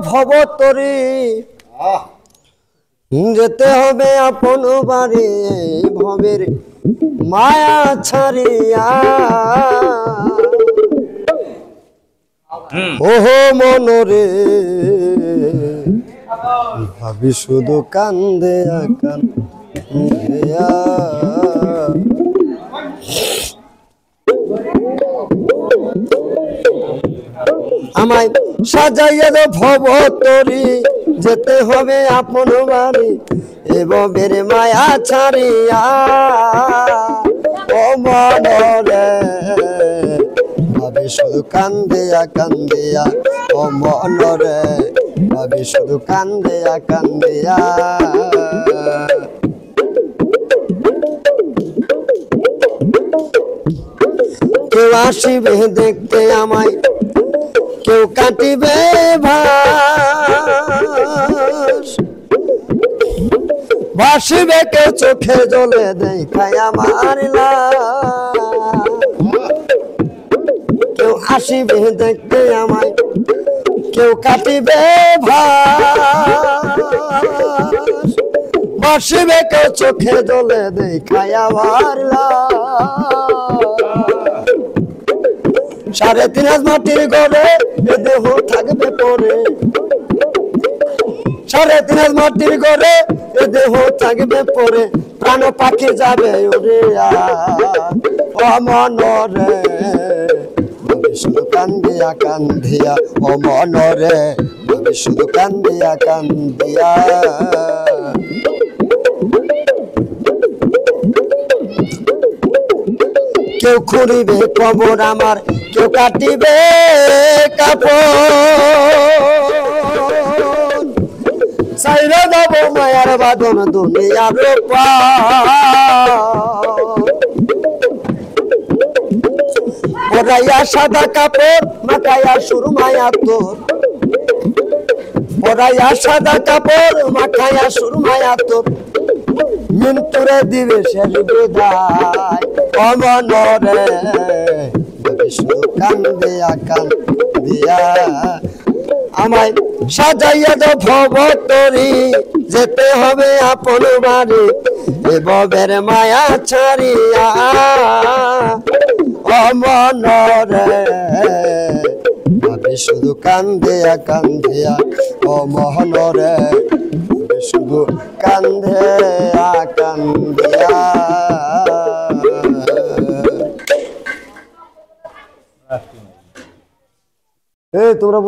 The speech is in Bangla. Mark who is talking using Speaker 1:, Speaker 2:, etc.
Speaker 1: ভবতরী যেতে হবে আপন বাড়ি ভবের মায়া ছাড়িয়া ওহো মনরে ভাবি শুধু কান্দে কান্দিয়া আমায় সাজাইয়া দে ভবতরী যেতে হবে আপন বাড়ি এ ভবের মায়া ছাড়িয়া ও মনরে ভাবি শুধু কান্দিয়া কান্দিয়া ও মনরে ভাবি শুধু কান্দিয়া কান্দিয়া কেউ আসিবে দেখতে আমায় কেউ কাটিবে ভাস ভাসিবে কেউ চোখে জলে দেখায় আমার কেউ আসিবে দেখতে আমায় কেউ কাটিবে ভাস ভাসিবে কেউ চোখে জলে দেখায় আমার 3.5 হাত মাটির ঘরে এ দেহ থাকবে পরে 3.5 হাত মাটির ঘরে এ দেহ থাকবে পরে প্রাণ পাখি যাবে ওরে ও মনরে ভাবি শুধু কান্দিয়া কান্দিয়া ও মনরে ভাবি শুধু কান্দিয়া কান্দিয়া কেউ খুঁড়িবে কবর আমার কেউ কাটিবে কাপড় চাইরে যাব মায়ার বাঁধন দুনিয়ার পরাইয়া সাদা কাপড় মাখাইয়া সুরমায়া তোর পরাইয়া সাদা কাপড় মাখাইয়া সুরমায়া তোর মিন্তুরে দিবে শেষ বিদায় ও মনরে ভাবি শুধু কান্দিয়া কান্দিয়া আমায় সাজাইয়া দে ভবতরী যেতে হবে আপন বাড়ি এ ভবের মায়া ছাড়িয়া ও মনরে ভাবি শুধু কান্দিয়া কান্দিয়া ও মহনরে শুধু কান্দে কান্দিয়া তোমরা